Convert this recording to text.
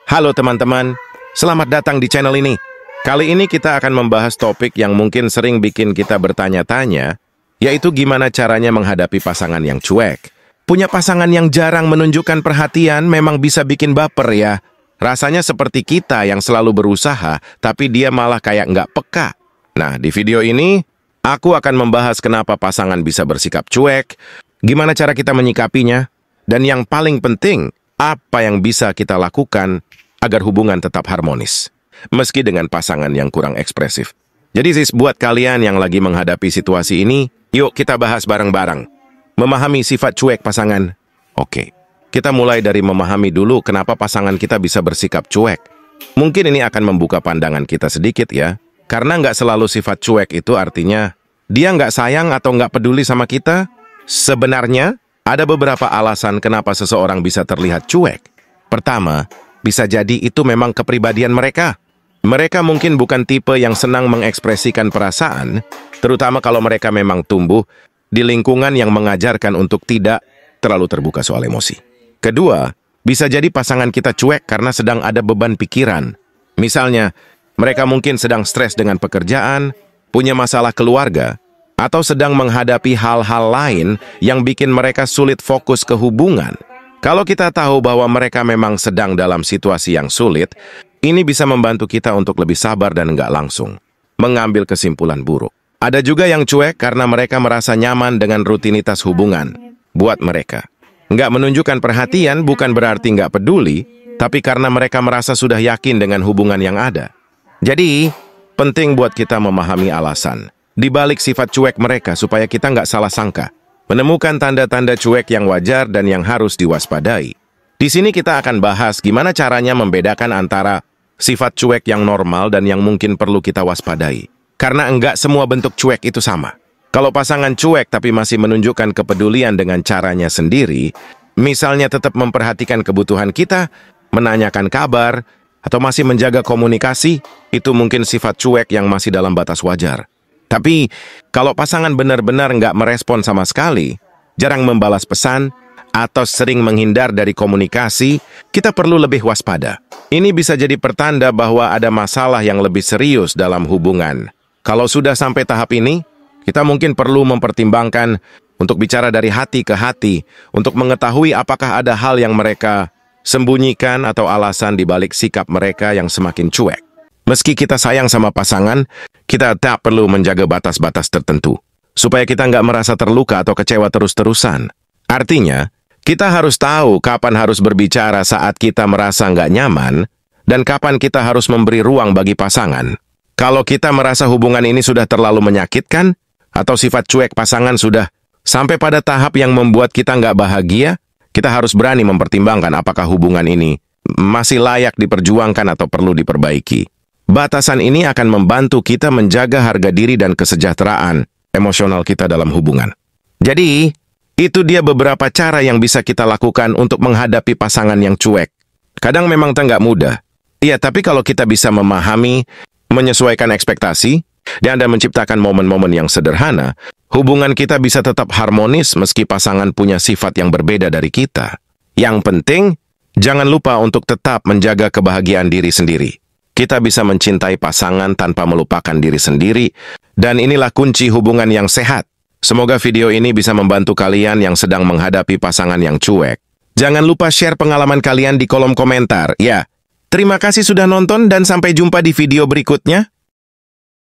Halo teman-teman, selamat datang di channel ini. Kali ini kita akan membahas topik yang mungkin sering bikin kita bertanya-tanya, yaitu gimana caranya menghadapi pasangan yang cuek. Punya pasangan yang jarang menunjukkan perhatian memang bisa bikin baper ya. Rasanya seperti kita yang selalu berusaha, tapi dia malah kayak nggak peka. Nah, di video ini, aku akan membahas kenapa pasangan bisa bersikap cuek, gimana cara kita menyikapinya, dan yang paling penting, apa yang bisa kita lakukan agar hubungan tetap harmonis, meski dengan pasangan yang kurang ekspresif. Jadi sis, buat kalian yang lagi menghadapi situasi ini, yuk kita bahas bareng-bareng. Memahami sifat cuek pasangan. Oke, kita mulai dari memahami dulu kenapa pasangan kita bisa bersikap cuek. Mungkin ini akan membuka pandangan kita sedikit ya, karena nggak selalu sifat cuek itu artinya dia nggak sayang atau nggak peduli sama kita. Sebenarnya, ada beberapa alasan kenapa seseorang bisa terlihat cuek. Pertama, bisa jadi itu memang kepribadian mereka. Mereka mungkin bukan tipe yang senang mengekspresikan perasaan, terutama kalau mereka memang tumbuh di lingkungan yang mengajarkan untuk tidak terlalu terbuka soal emosi. Kedua, bisa jadi pasangan kita cuek karena sedang ada beban pikiran. Misalnya, mereka mungkin sedang stres dengan pekerjaan, punya masalah keluarga, atau sedang menghadapi hal-hal lain yang bikin mereka sulit fokus ke hubungan. Kalau kita tahu bahwa mereka memang sedang dalam situasi yang sulit, ini bisa membantu kita untuk lebih sabar dan nggak langsung mengambil kesimpulan buruk. Ada juga yang cuek karena mereka merasa nyaman dengan rutinitas hubungan. Buat mereka, nggak menunjukkan perhatian bukan berarti nggak peduli, tapi karena mereka merasa sudah yakin dengan hubungan yang ada. Jadi, penting buat kita memahami alasan di balik sifat cuek mereka supaya kita nggak salah sangka. Menemukan tanda-tanda cuek yang wajar dan yang harus diwaspadai. Di sini kita akan bahas gimana caranya membedakan antara sifat cuek yang normal dan yang mungkin perlu kita waspadai. Karena enggak semua bentuk cuek itu sama. Kalau pasangan cuek tapi masih menunjukkan kepedulian dengan caranya sendiri, misalnya tetap memperhatikan kebutuhan kita, menanyakan kabar, atau masih menjaga komunikasi, itu mungkin sifat cuek yang masih dalam batas wajar. Tapi, kalau pasangan benar-benar nggak merespon sama sekali, jarang membalas pesan, atau sering menghindar dari komunikasi, kita perlu lebih waspada. Ini bisa jadi pertanda bahwa ada masalah yang lebih serius dalam hubungan. Kalau sudah sampai tahap ini, kita mungkin perlu mempertimbangkan untuk bicara dari hati ke hati, untuk mengetahui apakah ada hal yang mereka sembunyikan atau alasan di balik sikap mereka yang semakin cuek. Meski kita sayang sama pasangan, kita tak perlu menjaga batas-batas tertentu, supaya kita nggak merasa terluka atau kecewa terus-terusan. Artinya, kita harus tahu kapan harus berbicara saat kita merasa nggak nyaman, dan kapan kita harus memberi ruang bagi pasangan. Kalau kita merasa hubungan ini sudah terlalu menyakitkan, atau sifat cuek pasangan sudah sampai pada tahap yang membuat kita nggak bahagia, kita harus berani mempertimbangkan apakah hubungan ini masih layak diperjuangkan atau perlu diperbaiki. Batasan ini akan membantu kita menjaga harga diri dan kesejahteraan emosional kita dalam hubungan. Jadi, itu dia beberapa cara yang bisa kita lakukan untuk menghadapi pasangan yang cuek. Kadang memang nggak mudah. Iya, tapi kalau kita bisa memahami, menyesuaikan ekspektasi, dan menciptakan momen-momen yang sederhana, hubungan kita bisa tetap harmonis meski pasangan punya sifat yang berbeda dari kita. Yang penting, jangan lupa untuk tetap menjaga kebahagiaan diri sendiri. Kita bisa mencintai pasangan tanpa melupakan diri sendiri, dan inilah kunci hubungan yang sehat. Semoga video ini bisa membantu kalian yang sedang menghadapi pasangan yang cuek. Jangan lupa share pengalaman kalian di kolom komentar, ya. Terima kasih sudah nonton dan sampai jumpa di video berikutnya.